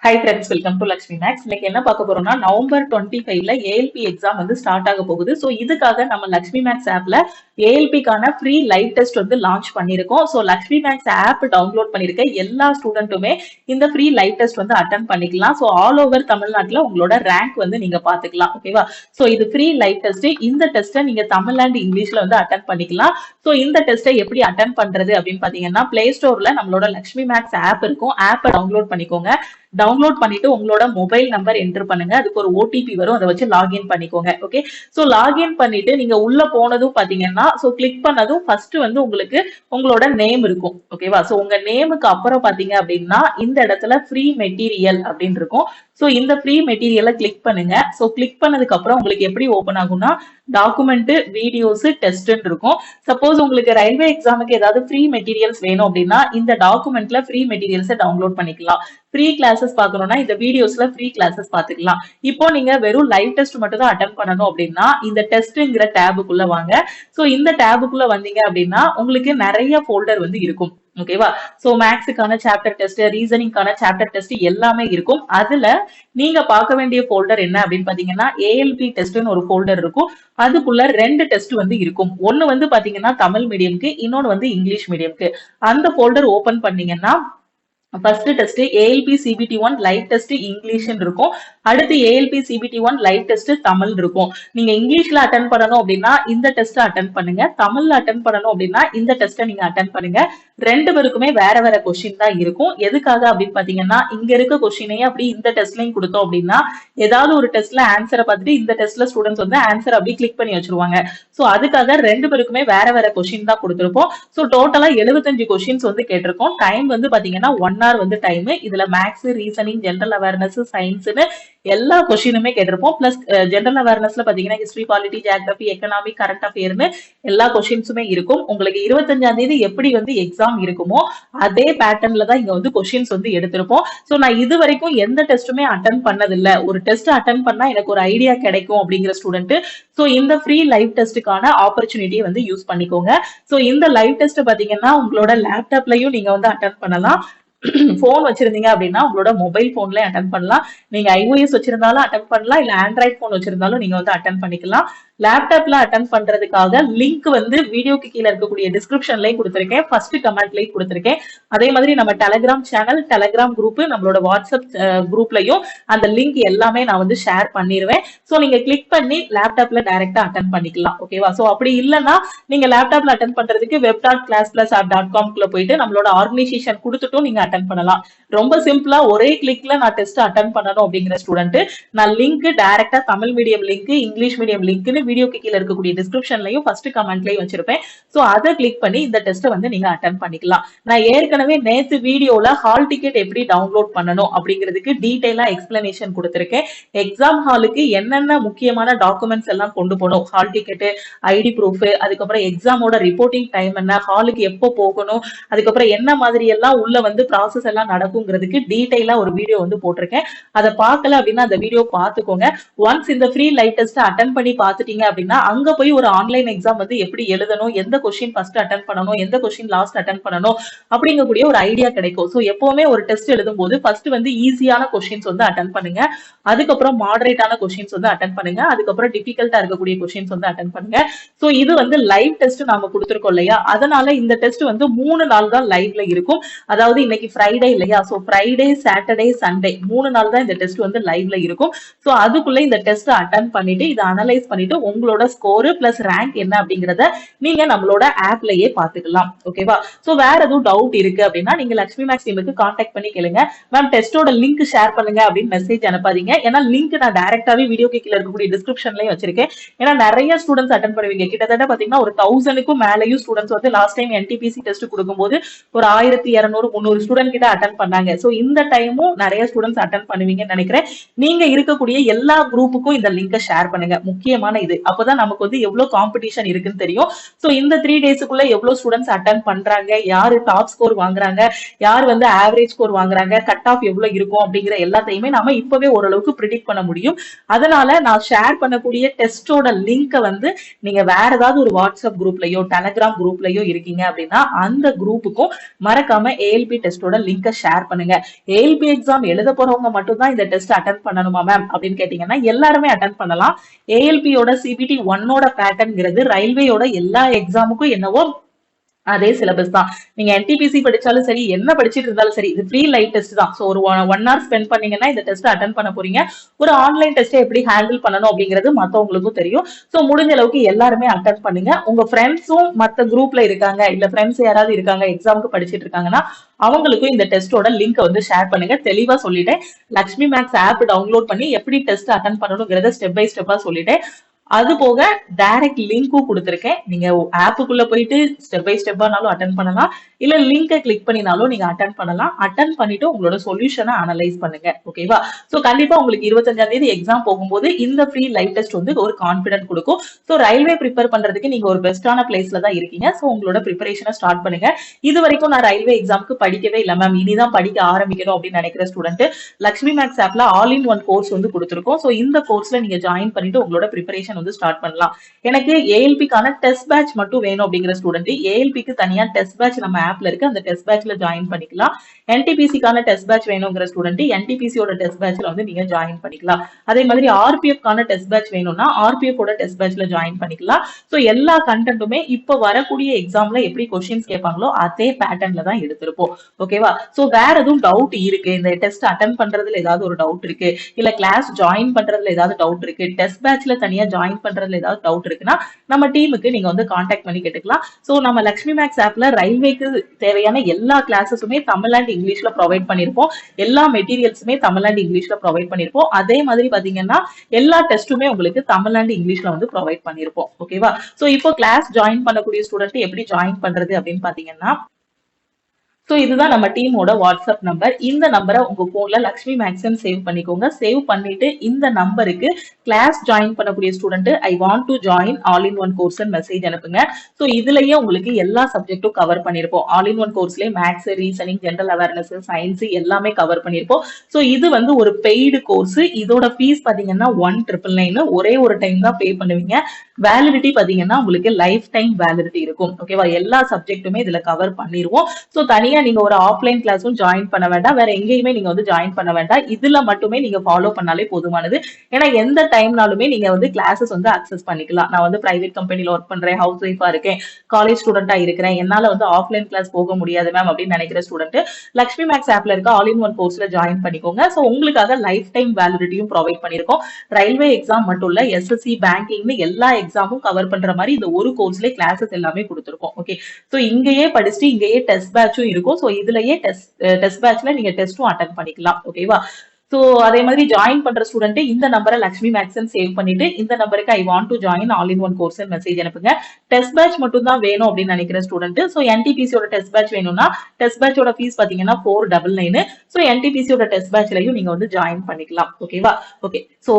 Hi friends, welcome to Lakshmi maths. இன்னைக்கு என்ன பார்க்க போறோம்னா நவம்பர் 25ல ஏஎல்பி எக்ஸாம் வந்து ஸ்டார்ட் ஆக போகுது. ஸோ இதுக்காக நம்ம லக்ஷ்மி மேக்ஸ் ஆப்ல ஏஎல்பிக்கான ஃப்ரீ லைவ் டெஸ்ட் வந்து லான்ச் பண்ணியிருக்கோம். So Lakshmi maths app download பண்ணிருக்க எல்லா ஸ்டூடெண்ட்டுமே இந்த ஃப்ரீ லைவ் டெஸ்ட் வந்து அட்டன் பண்ணிக்கலாம். ஸோ ஆல் ஓவர் தமிழ்நாட்டில் உங்களோட ரேங்க் வந்து நீங்க பாத்துக்கலாம். ஓகேவா? ஸோ இது ஃப்ரீ லைவ் டெஸ்ட். இந்த டெஸ்ட்டை நீங்க தமிழ் அண்ட் இங்கிலீஷ்ல வந்து அட்டன் பண்ணிக்கலாம். ஸோ இந்த டெஸ்ட்டை எப்படி அட்டன் பண்றது அப்படின்னு பாத்தீங்கன்னா, பிளே ஸ்டோர்ல நம்மளோட லக்ஷ்மி மேக்ஸ் ஆப் இருக்கும். ஆப்பை டவுன்லோட் பண்ணிக்கோங்க. டவுன்லோட் பண்ணிட்டு உங்களோட மொபைல் நம்பர் என்டர் பண்ணுங்க. அதுக்கு ஒரு ஓடிபி வரும், அதை வச்சு லாகின் பண்ணிக்கோங்க. ஓகே, சோ லாகின் பண்ணிட்டு நீங்க உள்ள போனதும் பாத்தீங்கன்னா, சோ கிளிக் பண்ணதும் ஃபர்ஸ்ட் வந்து உங்களுக்கு உங்களோட நேம் இருக்கும். ஓகேவா? சோ உங்க நேமுக்கு அப்புறம் பாத்தீங்க அப்படின்னா இந்த இடத்துல ஃப்ரீ மெட்டீரியல் அப்படின்னு இருக்கும். சோ இந்த ஃப்ரீ மெட்டீரியலை கிளிக் பண்ணுங்க. சோ கிளிக் பண்ணதுக்கு அப்புறம் உங்களுக்கு எப்படி ஓபன் ஆகும்னா, டாக்குமெண்ட், வீடியோஸ், டெஸ்ட் இருக்கும். சப்போஸ் உங்களுக்கு ரயில்வே எக்ஸாமுக்கு ஏதாவது ஃப்ரீ மெட்டீரியல்ஸ் வேணும் அப்படின்னா இந்த டாக்குமெண்ட்ல ஃப்ரீ மெட்டீரியல்ஸை டவுன்லோட் பண்ணிக்கலாம். ஃப்ரீ கிளாஸஸ் பார்க்கணும்னா இந்த வீடியோஸ்ல ஃப்ரீ கிளாஸஸ் பாத்துக்கலாம். இப்போ நீங்க வெறும் லைவ் டெஸ்ட் மட்டும் தான் அட்டன் பண்ணணும் அப்படின்னா இந்த டெஸ்ட்ங்கிற டேபுக்குள்ள வாங்க. சோ இந்த டேபுக்குள்ள வந்தீங்க அப்படின்னா உங்களுக்கு நிறைய ஃபோல்டர் வந்து இருக்கும். ஓகேவா? சோ மேக்ஸுக்கான சாப்டர் டெஸ்ட், ரீசனிங்கான சாப்டர் டெஸ்ட் எல்லாமே இருக்கும். அதுல நீங்க பார்க்க வேண்டிய ஃபோல்டர் என்ன அப்படின்னு பாத்தீங்கன்னா, ஏஎல்பி டெஸ்ட்னு ஒரு ஃபோல்டர் இருக்கும். அதுக்குள்ள 2 டெஸ்ட் வந்து இருக்கும். ஒன்னு வந்து பாத்தீங்கன்னா தமிழ் மீடியம்க்கு, இன்னொன்னு வந்து இங்கிலீஷ் மீடியம்க்கு. அந்த ஃபோல்டர் ஓபன் பண்ணீங்கன்னா first test ALP CBT 1 live test English இருக்கும். அடுத்து ALP CBT 1 live test Tamil இருக்கும். நீங்க இங்கிலீஷ்ல அட்டன் பண்ணணும் அப்படின்னா இந்த டெஸ்ட் அட்டன் பண்ணுங்க. தமிழ்ல அட்டன் பண்ணணும் அப்படின்னா இந்த டெஸ்ட்டை நீங்க அட்டன் பண்ணுங்க. ரெண்டு பேருக்குமே வேற வேற கொஸ்டின் தான் இருக்கும். எதுக்காக அப்படின்னு பாத்தீங்கன்னா, இங்க இருக்க கொஸ்டினையே அப்படி இந்த டெஸ்ட்லயும் கொடுத்தோம் அப்படின்னா ஏதாவது ஒரு டெஸ்ட்ல ஆன்சரை பார்த்துட்டு இந்த டெஸ்ட்ல ஸ்டூடெண்ட்ஸ் வந்து ஆன்சர் அப்படி கிளிக் பண்ணி வச்சிருவாங்க. சோ அதுக்காக ரெண்டு பேருக்குமே வேற வேற கொஸ்டின் தான் கொடுத்திருப்போம். சோ டோட்டலா 75 கொஸ்டின்ஸ் வந்து கேட்டிருக்கோம். டைம் வந்து பாத்தீங்கன்னா 1 hour வந்து டைம். இதுல மேக்ஸ், ரீசனிங், ஜெனரல் அவேர்னஸ், சயின்ஸ்னு எல்லா கொஸ்டினுமே கேட்டிருப்போம். பிளஸ் ஜெனரல் அவேர்னஸ்ல பாத்தீங்கன்னா history, polity, geography, economy, current அஃபேர்னு எல்லா கொஸ்டின்ஸுமே இருக்கும். உங்களுக்கு 25ஆம் தேதி எப்படி வந்து எக்ஸாம் இருக்குமோ அதே பேட்டர்ன்ல தான் இங்க வந்து கொஸ்டின்ஸ் வந்து எடுத்திருப்போம். சோ நான் இது வரைக்கும் எந்த டெஸ்ட்டுமே அட்டன் பண்ணதில்ல. ஒரு டெஸ்ட் அட்டன் பண்ணா எனக்கு ஒரு ஐடியா கிடைக்கும் அப்படிங்கிற ஸ்டூடெண்ட் சோ இந்த ஃப்ரீ லைவ் டெஸ்ட்டுக்கான ஆப்பர்ச்சுனிட்டியை வந்து யூஸ் பண்ணிக்கோங்க. சோ இந்த லைவ் டெஸ்ட் பாத்தீங்கன்னா உங்களோட லேப்டாப்லயும் நீங்க வந்து அட்டன் பண்ணலாம். போன் வச்சிருந்தீங்க அப்படின்னா உங்களோட மொபைல் போன்ல அட்டன் பண்ணலாம். நீங்க ஐஓஎஸ் வச்சிருந்தாலும் அட்டன் பண்ணலாம், இல்ல ஆண்ட்ராய்ட் போன் வச்சிருந்தாலும் நீங்க வந்து அட்டன் பண்ணிக்கலாம். லேப்டாப்ல அட்டன் பண்றதுக்காக லிங்க் வந்து வீடியோக்கு கீழே இருக்கக்கூடிய டிஸ்கிரிப்ஷன்லயும் கொடுத்திருக்கேன், ஃபர்ஸ்ட் கமெண்ட்லயும் கொடுத்திருக்கேன். அதே மாதிரி நம்ம டெலகிராம் சேனல், டெலகிராம் குரூப், நம்மளோட வாட்ஸ்அப் குரூப்லயும் அந்த லிங்க் எல்லாமே நான் வந்து ஷேர் பண்ணிடுவேன். சோ நீங்க கிளிக் பண்ணி லேப்டாப்ல டைரக்டா அட்டன் பண்ணிக்கலாம். ஓகேவா? சோ அப்படி இல்லைன்னா நீங்க லேப்டாப்ல அட்டன் பண்றதுக்கு web.classplus.com குள்ள போயிட்டு நம்மளோட ஆர்கனைசேஷன் கொடுத்துட்டும் நீங்க அட்டன் பண்ணலாம். ரொம்ப சிம்பிளா ஒரே கிளிக்ல நான் டெஸ்ட் அட்டன் பண்ணணும் அப்படிங்கிற ஸ்டூடெண்ட் நான் லிங்க் டைரக்டா Tamil medium link, English medium லிங்க்னு வீடியோக்கு கீழே இருக்கக்கூடிய டிஸ்கிரிப்ஷன்லயும் ஃபர்ஸ்ட் கமெண்ட்லயும் வச்சிருப்பேன். சோ அதை கிளிக் பண்ணி இந்த டெஸ்ட்டை வந்து நீங்க அட்டன் பண்ணிக்கலாம். நான் ஏற்கனவே நேத்து வீடியோல ஹால் டிக்கெட் எப்படி டவுன்லோட் பண்ணணும் அப்படிங்கிறதுக்கு டீடைலா எக்ஸ்பிளனேஷன் கொடுத்திருக்கேன். எக்ஸாம் ஹாலுக்கு என்னென்ன முக்கியமான டாக்குமெண்ட்ஸ் எல்லாம் கொண்டு போகணும், ஹால் டிக்கெட், ஐடி ப்ரூஃப், அதுக்கப்புறம் எக்ஸாமோட ரிப்போர்ட்டிங் டைம் என்ன, ஹாலுக்கு எப்போ போகணும், அதுக்கப்புறம் என்ன மாதிரி எல்லாம் உள்ள வந்து ப்ராசஸ் எல்லாம் நடக்குங்கிறதுக்கு டீடைலா ஒரு வீடியோ வந்து போட்டிருக்கேன். அதை பார்க்கல அப்படின்னா அந்த வீடியோ பார்த்துக்கோங்க. ஒன்ஸ் இந்த ஃப்ரீ லைவ் டெஸ்ட் அட்டன் பண்ணி பார்த்துட்டீங்க அப்படின்னா அங்க போய் ஒரு ஆன்லைன் எக்ஸாம் வந்து எப்படி எழுதணும், எந்த கொஸ்டின் ஃபர்ஸ்ட் அட்டன் பண்ணணும், எந்த கொஸ்டின் லாஸ்ட் அட்டன் பண்ணணும் அப்படிங்கக்கூடிய ஒரு ஐடியா கிடைக்கும். சோ எப்பவுமே ஒரு டெஸ்ட் எழுதும் போது ஃபர்ஸ்ட் வந்து ஈஸியான கொஸ்டின்ஸ் வந்து அட்டன் பண்ணுங்க. அதுக்கப்புறம் மாடரேட்டான கொஸ்டின்ஸ் வந்து அட்டன் பண்ணுங்க. அதுக்கப்புறம் டிஃபிகல்ட்டா இருக்கக்கூடிய கொஸ்டின்ஸ் வந்து அட்டன் பண்ணுங்க. சோ இது வந்து லைவ் டெஸ்ட் நாம கொடுத்திருக்கோம் இல்லையா, அதனால இந்த டெஸ்ட் வந்து 3 நாள் தான் லைவ்ல இருக்கும். அதாவது இன்னைக்கு ஃப்ரைடே இல்லையா, சோ ஃப்ரைடே, சாட்டர்டே, சண்டே 3 நாள் தான் இந்த டெஸ்ட் வந்து லைவ்ல இருக்கும். சோ அதுக்குள்ள இந்த டெஸ்ட் அட்டன் பண்ணிட்டு இதை அனலைஸ் பண்ணிட்டு உங்களோட ஸ்கோர் பிளஸ் ரேங்க் என்ன அப்படிங்கறத நீங்க நம்மளோட ஆப்லயே பாத்துக்கலாம். ஓகேவா? சோ வேற எதுவும் டவுட் இருக்கு அப்படின்னா நீங்க லக்ஷ்மி மேக்ஸ் டீமுக்கு கான்டாக்ட் பண்ணி கேளுங்க. மேம் டெஸ்டோட லிங்க் ஷேர் பண்ணுங்க அப்படின்னு மெசேஜ் அனுப்பாதீங்க. ஏன்னா லிங்க் நான் டைரக்டாவே வீடியோக்கு கீழே இருக்கக்கூடிய டிஸ்கிரிப்ஷன்லயும் வச்சிருக்கேன். ஏன்னா நிறைய ஸ்டூடெண்ட்ஸ் அட்டன் பண்ணுவீங்க. கிட்டத்தட்ட பாத்தீங்கன்னா ஒரு 1000க்கும் மேலயும் ஸ்டூடெண்ட்ஸ் வந்து லாஸ்ட் டைம் என்டிபிசி டெஸ்ட் கொடுக்கும்போது ஒரு 1200, 300 ஸ்டூடெண்ட் கிட்ட அட்டன் பண்ணாங்க. சோ இந்த டைமும் நிறைய ஸ்டூடெண்ட்ஸ் அட்டன் பண்ணுவீங்கன்னு நினைக்கிறேன். நீங்க இருக்கக்கூடிய எல்லா குரூப்புக்கும் இந்த லிங்கை ஷேர் பண்ணுங்க. முக்கியமான இது தெரியுது. அப்பதான் நமக்கு வந்து எவ்வளவு காம்படிஷன் இருக்குன்னு தெரியும். சோ இந்த 3 டேஸ்க்குள்ள எவ்வளவு ஸ்டூடெண்ட்ஸ் அட்டன் பண்றாங்க, யாரு டாப் ஸ்கோர் வாங்குறாங்க, யார் வந்து ஆவரேஜ் ஸ்கோர் வாங்குறாங்க, கட் ஆஃப் எவ்வளவு இருக்கும் அப்படிங்கிற எல்லாத்தையுமே நாம இப்பவே ஓரளவுக்கு ப்ரிடிக்ட் பண்ண முடியும். அதனால நான் ஷேர் பண்ணக்கூடிய டெஸ்டோட லிங்கை வந்து நீங்க வேற ஏதாவது ஒரு வாட்ஸ்அப் குரூப்லயோ டெலகிராம் குரூப்லயோ இருக்கீங்க அப்படின்னா அந்த குரூப்புக்கும் மறக்காம ஏஎல்பி டெஸ்டோட லிங்கை ஷேர் பண்ணுங்க. ஏஎல்பி எக்ஸாம் எழுத போறவங்க மட்டும் தான் இந்த டெஸ்ட் அட்டன் பண்ணணுமா மேம் அப்படின்னு கேட்டீங்கன்னா எல்லாருமே அட்டன் பண்ணலாம். ஏஎல்பியோட சிபிடி 1ஓட பேட்டர்ன்ங்கிறது ரயில்வேயோட எல்லா எக்ஸாமுக்கும் என்னவோ அதே சிலபஸ் தான். நீங்க என்டிபிசி படிச்சாலும் சரி, என்ன படிச்சிட்டு இருந்தாலும் சரி, இது ஃப்ரீ லைவ் டெஸ்ட் தான். சோ ஒரு 1 hour ஸ்பெண்ட் பண்ணீங்கன்னா இந்த டெஸ்ட் அட்டன் பண்ண போறீங்க. ஒரு ஆன்லைன் டெஸ்ட்டை எப்படி ஹேண்டில் பண்ணணும் அப்படிங்கிறது மத்தவங்களுக்கும் தெரியும். சோ முடிஞ்ச அளவுக்கு எல்லாருமே அட்டன் பண்ணுங்க. உங்க ஃப்ரெண்ட்ஸும் மத்த குரூப்ல இருக்காங்க, இல்ல ஃப்ரெண்ட்ஸ் யாராவது இருக்காங்க எக்ஸாமுக்கு படிச்சிட்டு இருக்காங்கன்னா அவங்களுக்கும் இந்த டெஸ்டோட லிங்க் வந்து ஷேர் பண்ணுங்க. தெளிவா சொல்லிட்டேன். லக்ஷ்மி மேக்ஸ் ஆப் டவுன்லோட் பண்ணி எப்படி டெஸ்ட் அட்டன் பண்ணணுங்கிறத ஸ்டெப் பை ஸ்டெப்பா சொல்லிட்டேன். அது போக டைரக்ட் லிங்க்கும் கொடுத்திருக்கேன். நீங்க ஆப்புக்குள்ள போயிட்டு ஸ்டெப் பை ஸ்டெப்பானாலும் அட்டன் பண்ணலாம், இல்ல லிங்கை கிளிக் பண்ணினாலும் நீங்க அட்டன் பண்ணலாம். அட்டன் பண்ணிட்டு உங்களோட சொல்யூஷனை அனலைஸ் பண்ணுங்க. ஓகேவா? சோ கண்டிப்பா உங்களுக்கு 25ஆம் தேதி எக்ஸாம் போகும்போது இந்த ஃப்ரீ லைவ் டெஸ்ட் வந்து ஒரு கான்பிடன்ட் கொடுக்கும். சோ ரயில்வே ப்ரிப்பேர் பண்றதுக்கு நீங்க ஒரு பெஸ்டான பிளேஸ்ல தான் இருக்கீங்க. சோ உங்களோட ப்ரிப்பரேஷனை ஸ்டார்ட் பண்ணுங்க. இது வரைக்கும் நான் ரயில்வே எக்ஸாமுக்கு படிக்கவே இல்லை மேம், இனிதான் படிக்க ஆரம்பிக்கணும் அப்படின்னு நினைக்கிற ஸ்டூடெண்ட் லக்ஷ்மி மேக்ஸ் ஆப்ல ஆல் இன் ஒன் கோர்ஸ் வந்து கொடுத்திருக்கோம். சோ இந்த கோர்ஸ்ல நீங்க ஜாயின் பண்ணிட்டு உங்களோட ப்ரிப்பரேஷன் வந்து ஸ்டார்ட் பண்ணலாம். எனக்கு ஏஎல்பிக்கான டெஸ்ட் பேட்ச் மட்டும் வேணும் அப்படிங்கிற ஸ்டூடெண்ட் ஏஎல்பிக்கு தனியா டெஸ்ட் பேட்ச் நம்ம ஆப்ல இருக்கு, அந்த டெஸ்ட் பேட்ச்ல ஜாயின் பண்ணிக்கலாம். என்டிபிசிக்கான டெஸ்ட் பேட்ச் வேணுங்கிற ஸ்டூடெண்ட் என்டிபிசியோட டெஸ்ட் பேட்ச்ல வந்து நீங்க ஜாயின் பண்ணிக்கலாம். அதே மாதிரி ஆர்பிஎஃப்கான டெஸ்ட் பேட்ச் வேணும்னா ஆர்பிஎஃப் ஓட டெஸ்ட் பேட்ச்ல ஜாயின் பண்ணிக்கலாம். சோ எல்லா கண்டென்ட்டுமே இப்ப வரக்கூடிய எக்ஸாம்ல எப்படி கொஸ்டின்ஸ் கேட்பாங்களோ அதே பேட்டர்ன்ல தான் எடுத்திருப்போம். ஓகேவா? சோ வேற எதுவும் டவுட் இருக்கு, இந்த டெஸ்ட் அட்டன் பண்றதுல ஏதாவது ஒரு டவுட் இருக்கு, இல்ல கிளாஸ் ஜாயின் பண்றதுல ஏதாவது டவுட் இருக்கு, டெஸ்ட் பேட்ச்ல தனியா ஜாயின் பண்றதுல ஏதாவது டவுட் இருக்குன்னா நம்ம டீமுக்கு நீங்க வந்து கான்டாக்ட் பண்ணி கேட்டுக்கலாம். சோ நம்ம லக்ஷ்மி மேக்ஸ் ஆப்ல ரயில்வேக்கு தேவையான எல்லா கிளாஸஸுமே தமிழ் அண்ட் இங்கிலீஷ்ல ப்ரொவைட் பண்ணிருப்போம். எல்லா மெட்டீரியல்ஸுமே தமிழ் அண்ட் இங்கிலீஷ்ல ப்ரொவைட் பண்ணிருப்போம். அதே மாதிரி பாத்தீங்கன்னா எல்லா டெஸ்ட்டுமே உங்களுக்கு தமிழ் அண்ட் இங்கிலீஷ்ல வந்து ப்ரொவைட் பண்ணிருப்போம். ஓகேவா? சோ இப்போ கிளாஸ் ஜாயின் பண்ணக்கூடிய ஸ்டூடெண்ட் எப்படி ஜாயின் பண்றது அப்படின்னு பாத்தீங்கன்னா சோ இதுதான் நம்ம டீமோட வாட்ஸ்அப் நம்பர். இந்த நம்பரை உங்க போன்ல லக்ஷ்மி மேக்ஸ்ன்னு சேவ் பண்ணிக்கோங்க. சேவ் பண்ணிட்டு இந்த நம்பருக்கு கிளாஸ் ஜாயின் பண்ணக்கூடிய student I want to join all in one course message அனுப்புங்க. சோ இதுலயே உங்களுக்கு எல்லா சப்ஜெக்டும் கவர் பண்ணிருப்போம். ஆல் இன் ஒன் கோர்ஸ்லயே maths, reasoning, general awareness, science எல்லாமே கவர் பண்ணிருப்போம். சோ இது வந்து ஒரு பெய்டு கோர்ஸ். இதோட ஃபீஸ் பாத்தீங்கன்னா 1,999 ஒரே ஒரு டைம் தான் பே பண்ணுவீங்க. வேலிடிட்டி பாத்தீங்கன்னா உங்களுக்கு லைஃப் டைம் வேலிடிட்டி இருக்கும். ஓகேவா? எல்லா சப்ஜெக்ட்டுமே இதுல கவர் பண்ணிருவோம். சோ தனியா நீங்க ஒரு ஆஃப்லைன் கிளாஸும் ஜாயின் பண்ண வேண்டாம், வேற எங்கேயுமே நீங்க வந்து ஜாயின் பண்ண வேண்டாம். இதுல மட்டுமே நீங்க ஃபாலோ பண்ணாலே போதுமானது. ஏன்னா எந்த டைம்னாலுமே நீங்க வந்து கிளாஸஸ் வந்து அக்சஸ் பண்ணிக்கலாம். நான் வந்து பிரைவேட் கம்பெனில ஒர்க் பண்றேன், ஹவுஸ் ஒய்ஃபா இருக்கேன், காலேஜ் ஸ்டூடெண்டா இருக்கிறேன், என்னால வந்து ஆஃப்லைன் கிளாஸ் போக முடியாது மேம் அப்படின்னு நினைக்கிற ஸ்டூடெண்ட் லக்ஷ்மி மேக்ஸ் ஆப்ல இருக்க ஆல் இன் ஒன் கோர்ஸ்ல ஜாயின் பண்ணிக்கோங்க. சோ உங்களுக்காக லைஃப் டைம் வேலிடிட்டியும் ப்ரொவைட் பண்ணிருக்கோம். ரயில்வே எக்ஸாம் மட்டும் இல்ல, எஸ்எஸ்சி, பேங்கிங்னு எல்லா எக்ஸாமும் கவர் பண்ற மாதிரி இந்த ஒரு கோர்ஸ்ல கிளாஸஸ் எல்லாமே கொடுத்திருக்கோம். ஓகே, சோ இங்கேயே படிச்சுட்டு இங்கேயே டெஸ்ட் பேட்சும் இருக்கும். சோ இதுலயே டெஸ்ட் பேட்ச்ல நீங்க டெஸ்டும் அட்டெண்ட் பண்ணிக்கலாம். ஓகேவா? சோ அதே மாதிரி ஜாயின் பண்ற ஸ்டூடெண்ட் இந்த நம்பரை லக்ஷ்மி மேக்ஸ்ன்னு சேவ் பண்ணிட்டு இந்த நம்பருக்கு ஐ want to join all in one course message அனுப்புங்க. டெஸ்ட் பேட்ச் மட்டும் தான் வேணும் அப்படின்னு நினைக்கிற ஸ்டூடெண்ட் சோ என்டிபிசியோட டெஸ்ட் பேட்ச் வேணும்னா டெஸ்ட் பேட்சோட ஃபீஸ் பாத்தீங்கன்னா 499. சோ என்டிபிசியோட டெஸ்ட் பேட்ச்லயும் நீங்க வந்து ஜாயின் பண்ணிக்கலாம். ஓகேவா? ஓகே, சோ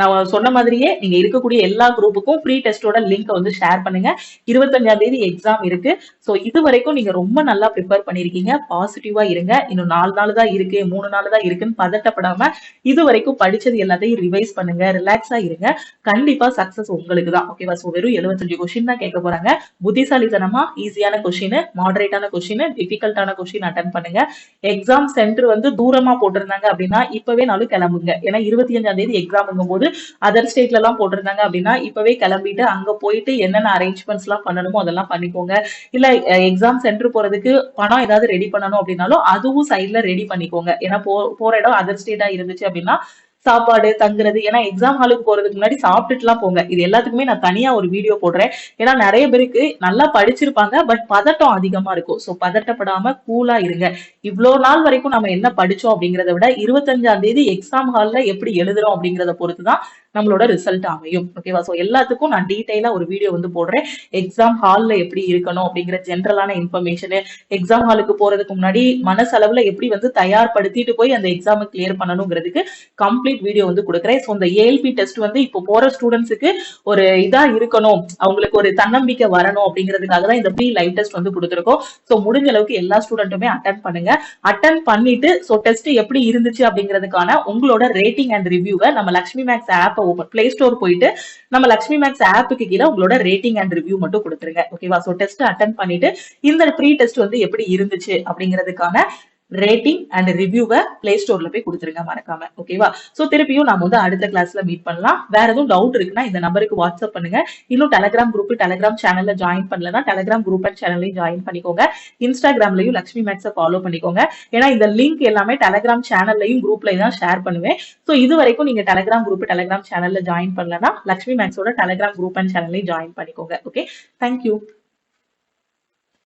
நான் சொன்ன மாதிரியே நீங்க இருக்கக்கூடிய எல்லா குரூப்புக்கும் ஃப்ரீ டெஸ்டோட லிங்க் வந்து ஷேர் பண்ணுங்க. 25ஆம் தேதி எக்ஸாம் இருக்கு. சோ இது வரைக்கும் நீங்க ரொம்ப நல்லா ப்ரிப்பேர் பண்ணிருக்கீங்க. பாசிட்டிவா இருங்க. இன்னும் 4 நாள் தான் இருக்கு, 3 நாள் தான் இருக்குன்னு பதட்டப்படாம இது வரைக்கும் படிச்சது எல்லாத்தையும் ரிவைஸ் பண்ணுங்க, ரிலாக்ஸா இருங்க. கண்டிப்பா சக்சஸ் உங்களுக்கு தான். ஓகேவா? சோ வெறும் 75 கொஸ்டின் தான் கேட்க போறாங்க. புத்திசாலித்தனமா ஈஸியான கொஸ்டின், மாடரேட்டான கொஸ்டின், டிஃபிகல்ட்டான கொஸ்டின் அட்டன் பண்ணுங்க. எக்ஸாம் சென்டர் வந்து தூரமா போட்டிருந்தாங்க அப்படின்னா இப்பவே நாளும் கிளம்புங்க. ஏன்னா 25ஆம் தேதி எக்ஸாம் போது அதர் ஸ்டேட்ல எல்லாம் போட்டிருந்தாங்க அப்படின்னா இப்பவே கிளம்பிட்டு அங்க போயிட்டு என்னென்ன அரேஞ்ச்மெண்ட்ஸ் எல்லாம் பண்ணணுமோ அதெல்லாம் பண்ணிக்கோங்க. இல்ல எக்ஸாம் சென்டர் போறதுக்கு பணம் ஏதாவது ரெடி பண்ணணும் அப்படின்னாலும் அதுவும் சைட்ல ரெடி பண்ணிக்கோங்க. ஏன்னா போற இடம் அதர் ஸ்டேட்டா இருந்துச்சு அப்படின்னா சாப்பாடு, தங்குறது, ஏன்னா எக்ஸாம் ஹாலுக்கு போறதுக்கு முன்னாடி சாப்பிட்டுட்டு எல்லாம் போங்க. இது எல்லாத்துக்குமே நான் தனியா ஒரு வீடியோ போடுறேன். ஏன்னா நிறைய பேருக்கு நல்லா படிச்சிருப்பாங்க, பட் பதட்டம் அதிகமா இருக்கும். சோ பதட்டப்படாம கூலா இருங்க. இவ்வளவு நாள் வரைக்கும் நம்ம என்ன படிச்சோம் அப்படிங்கறத விட 25ஆம் தேதி எக்ஸாம் ஹால்ல எப்படி எழுதுறோம் அப்படிங்கறத பொறுத்துதான் நம்மளோட ரிசல்ட் அமையும். ஓகேவா? சோ எல்லாத்துக்கும் நான் டீடைலா ஒரு வீடியோ வந்து போடுறேன். எக்ஸாம் ஹால்ல எப்படி இருக்கணும் அப்படிங்கிற ஜென்ரலான இன்ஃபர்மேஷன், எக்ஸாம் ஹாலுக்கு போறதுக்கு முன்னாடி மனசளவுல எப்படி வந்து தயார்படுத்திட்டு போய் அந்த எக்ஸாம் கிளியர் பண்ணணுங்கிறதுக்கு கம்ப்ளீட் வீடியோ வந்து கொடுக்குறேன். சோ இந்த ஏஎல்பி டெஸ்ட் வந்து இப்போ போற ஸ்டூடெண்ட்ஸுக்கு ஒரு இதா இருக்கணும், அவங்களுக்கு ஒரு தன்னம்பிக்கை வரணும் அப்படிங்கிறதுக்காக தான் இந்த ப்ரீ லைவ் டெஸ்ட் வந்து கொடுத்துருக்கோம். சோ முடிஞ்ச அளவுக்கு எல்லா ஸ்டூடெண்ட்டுமே அட்டன் பண்ணுங்க. அட்டன் பண்ணிட்டு சோ டெஸ்ட் எப்படி இருந்துச்சு அப்படிங்கிறதுக்கான உங்களோட ரேட்டிங் அண்ட் ரிவ்யூவை நம்ம Lakshmi maths app open play store போயிட்டு நம்ம லக்ஷ்மி மேக்ஸ் ஆப்புக்கு கீழே உங்களோட ரேட்டிங் அண்ட் ரிவ்யூ மட்டும் கொடுத்துருங்க. ஓகேவா? சோ டெஸ்ட் அட்டன் பண்ணிட்டு இந்த ப்ரீ டெஸ்ட் வந்து எப்படி இருந்துச்சு அப்படிங்கிறதுக்கான ரேட்டிங் அண்ட் ரிவ்யூவை பிளே ஸ்டோர்ல போய் கொடுத்துருங்க மறக்காம. ஓகேவா? சோ திருப்பியும் நாம வந்து அடுத்த கிளாஸ்ல மீட் பண்ணலாம். வேற எதுவும் டவுட் இருக்குன்னா இந்த நம்பருக்கு வாட்ஸ்அப் பண்ணுங்க. இன்னும் டெலிகிராம் குரூப், டெலிகிராம் சேனல்ல ஜாயின் பண்ணலன்னா டெலிகிராம் குரூப் அண்ட் சேனல்லையும் ஜாயின் பண்ணிக்கோங்க. இன்ஸ்டாகிராம்லயும் லக்ஷ்மி மேக்ஸை ஃபாலோ பண்ணிக்கோங்க. ஏன்னா இந்த லிங்க் எல்லாமே டெலிகிராம் சேனல்லையும் குரூப்லயும் தான் ஷேர் பண்ணுவேன். சோ இது வரைக்கும் நீங்க டெலிகிராம் குரூப், டெலிகிராம் சேனல்ல ஜாயின் பண்ணலன்னா லக்ஷ்மி மேக்ஸோட டெலிகிராம் குரூப் அண்ட் சேனல்லையும் ஜாயின் பண்ணிக்கோங்க. Okay, thank you.